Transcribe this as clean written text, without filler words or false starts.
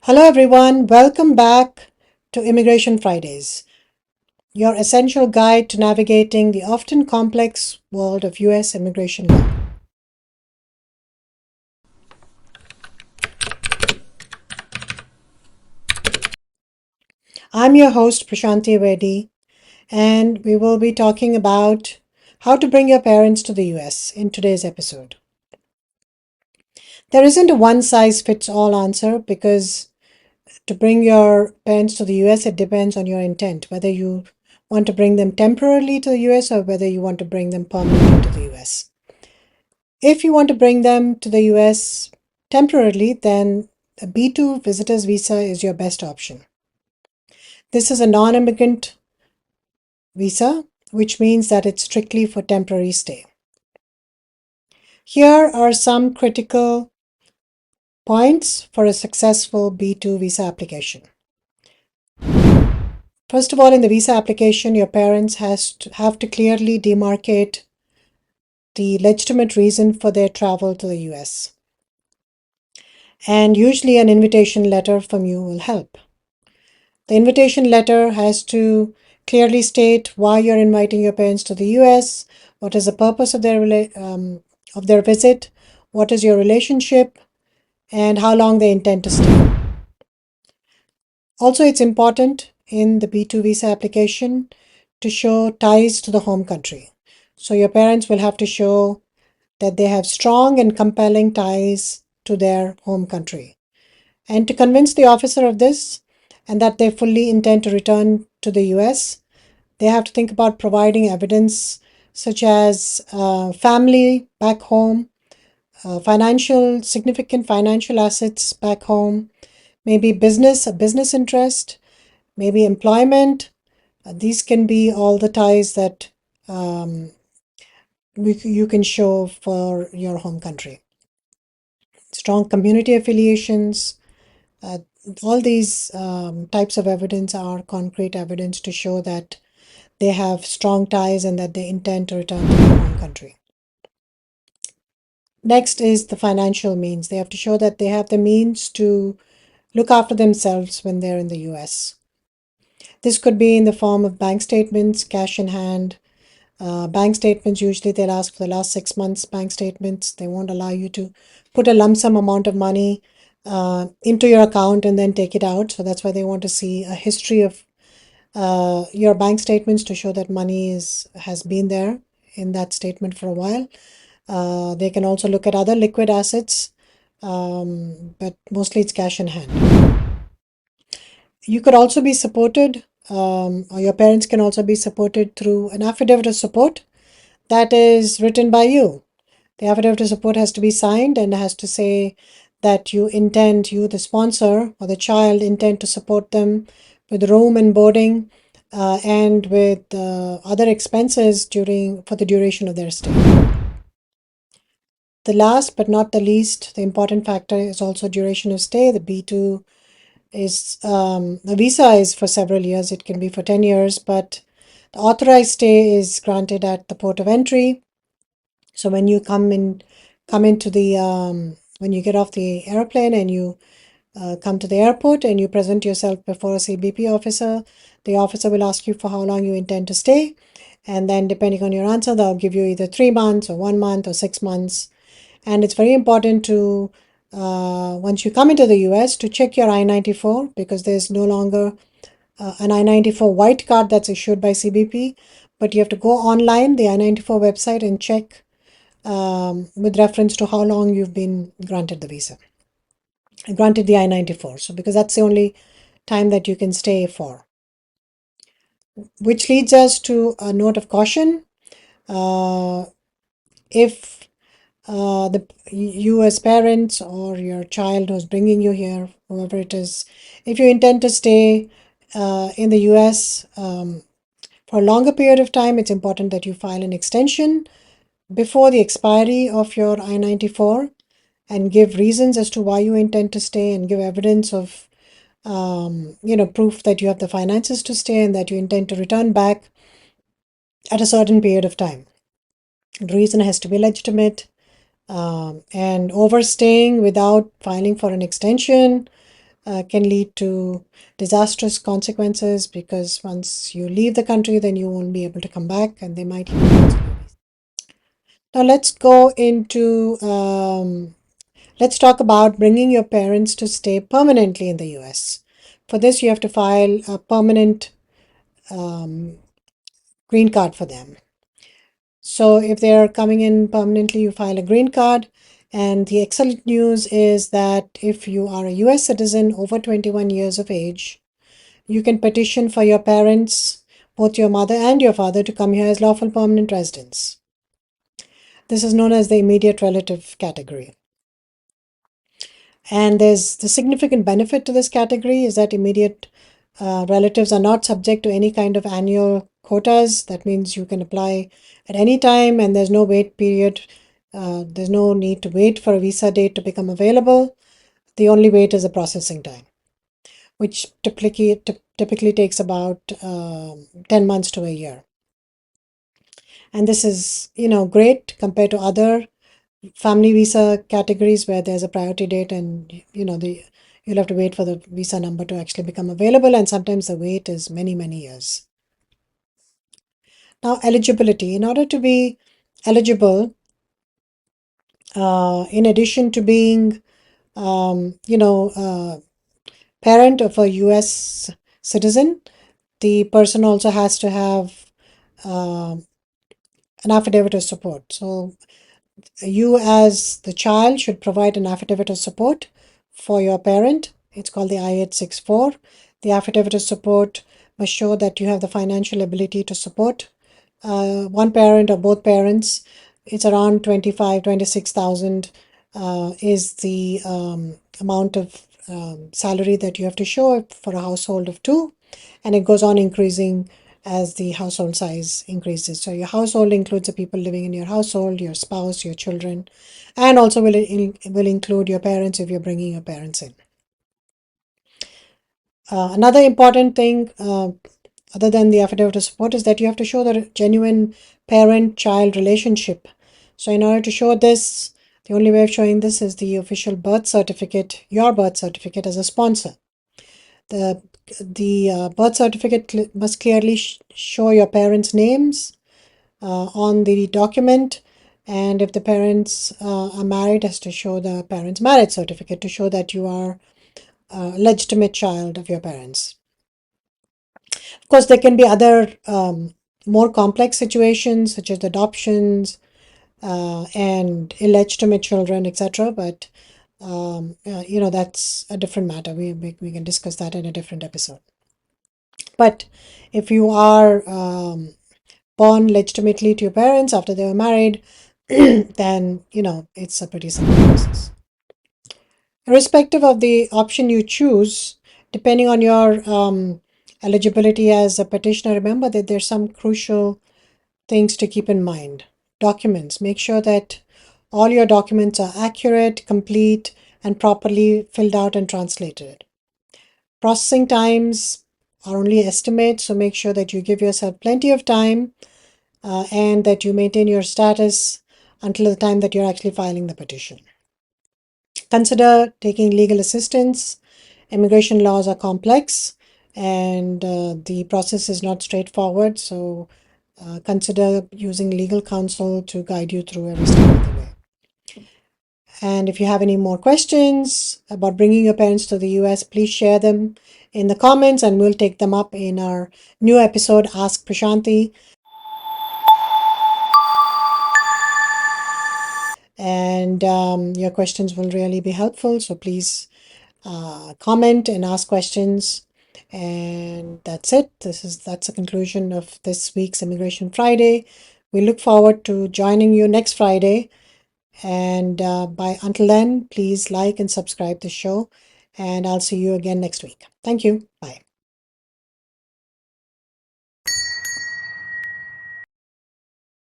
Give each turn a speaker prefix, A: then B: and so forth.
A: Hello, everyone. Welcome back to Immigration Fridays, your essential guide to navigating the often complex world of U.S. immigration law. I'm your host, Prashanti Reddy, and we will be talking about how to bring your parents to the U.S. in today's episode. There isn't a one size fits all answer because to bring your parents to the US, it depends on your intent, whether you want to bring them temporarily to the US or whether you want to bring them permanently to the US. If you want to bring them to the US temporarily, then a B2 visitor's visa is your best option. This is a non-immigrant visa, which means that it's strictly for temporary stay. Here are some critical points for a successful B2 visa application. First of all, in the visa application, your parents have to clearly demarcate the legitimate reason for their travel to the US. And usually an invitation letter from you will help. The invitation letter has to clearly state why you're inviting your parents to the US, what is the purpose of their visit, what is your relationship, and how long they intend to stay. Also, it's important in the B2 visa application to show ties to the home country. So your parents will have to show that they have strong and compelling ties to their home country. And to convince the officer of this and that they fully intend to return to the US, they have to think about providing evidence such as family back home, significant financial assets back home, maybe a business interest, maybe employment. These can be all the ties that you can show for your home country. Strong community affiliations, uh, all these types of evidence are concrete evidence to show that they have strong ties and that they intend to return to their home country. Next is the financial means. They have to show that they have the means to look after themselves when they're in the US. This could be in the form of bank statements, cash in hand. Bank statements, usually they'll ask for the last 6 months bank statements. They won't allow you to put a lump sum amount of money into your account and then take it out. So that's why they want to see a history of your bank statements to show that money has been there in that statement for a while. They can also look at other liquid assets, but mostly it's cash in hand. You could also be supported, or your parents can also be supported through an affidavit of support that is written by you. The affidavit of support has to be signed and has to say that you, the sponsor or the child, intend to support them with room and boarding and with other expenses for the duration of their stay. The last but not the least, the important factor is also duration of stay. The B2 is the visa is for several years. It can be for 10 years, but the authorized stay is granted at the port of entry. So when you come into the when you get off the airplane and you come to the airport and you present yourself before a CBP officer, the officer will ask you for how long you intend to stay, and then depending on your answer, they'll give you either 3 months or 1 month or 6 months. And it's very important to once you come into the US to check your I-94 because there's no longer an I-94 white card that's issued by CBP, but you have to go online, the I-94 website, and check with reference to how long you've been granted the visa, granted the I-94. So because that's the only time that you can stay for. Which leads us to a note of caution. If you as parents or your child who's bringing you here, whoever it is, if you intend to stay in the US for a longer period of time, it's important that you file an extension before the expiry of your I-94 and give reasons as to why you intend to stay and give evidence of proof that you have the finances to stay and that you intend to return back at a certain period of time. The reason has to be legitimate. And overstaying without filing for an extension can lead to disastrous consequences, because once you leave the country, then you won't be able to come back, and they might even cancel your visa. Now let's talk about bringing your parents to stay permanently in the US. For this, you have to file a permanent um, green card for them. So if they are coming in permanently, you file a green card. And the excellent news is that if you are a US citizen over 21 years of age, you can petition for your parents, both your mother and your father, to come here as lawful permanent residents. This is known as the immediate relative category. And there's the significant benefit to this category is that immediate relatives are not subject to any kind of annual quotas. That means you can apply at any time, and there's no wait period. There's no need to wait for a visa date to become available. The only wait is the processing time, which typically takes about 10 months to a year. And this is, great compared to other family visa categories where there's a priority date, and you'll have to wait for the visa number to actually become available, and sometimes the wait is many, many years. Now, eligibility. In order to be eligible, in addition to being, parent of a US citizen, the person also has to have um an affidavit of support. So you as the child should provide an affidavit of support for your parent. It's called the I-864. The affidavit of support must show that you have the financial ability to support one parent or both parents. It's around 26,000 is the amount of salary that you have to show for a household of two, and it goes on increasing as the household size increases. So your household includes the people living in your household, your spouse, your children, and also will include your parents if you're bringing your parents in. Another important thing, other than the affidavit of support, is that you have to show the genuine parent-child relationship. So in order to show this, the only way of showing this is the official birth certificate, your birth certificate as a sponsor. The birth certificate must clearly show your parents' names on the document, and if the parents are married, has to show the parents' marriage certificate to show that you are a legitimate child of your parents. Of course, there can be other more complex situations such as adoptions and illegitimate children, etc. But that's a different matter. We can discuss that in a different episode. But if you are born legitimately to your parents after they were married, then it's a pretty simple process. Irrespective of the option you choose, depending on your eligibility as a petitioner, remember that there's some crucial things to keep in mind. Documents. Make sure that all your documents are accurate, complete, and properly filled out and translated. Processing times are only estimates, so make sure that you give yourself plenty of time and that you maintain your status until the time that you're actually filing the petition. Consider taking legal assistance. Immigration laws are complex, and the process is not straightforward, so consider using legal counsel to guide you through every step of the way. And if you have any more questions about bringing your parents to the US, please share them in the comments, and we'll take them up in our new episode, Ask Prashanti. And your questions will really be helpful, so please comment and ask questions. And that's it. That's the conclusion of this week's Immigration Friday. We look forward to joining you next Friday. And until then, please like and subscribe the show. And I'll see you again next week. Thank you. Bye.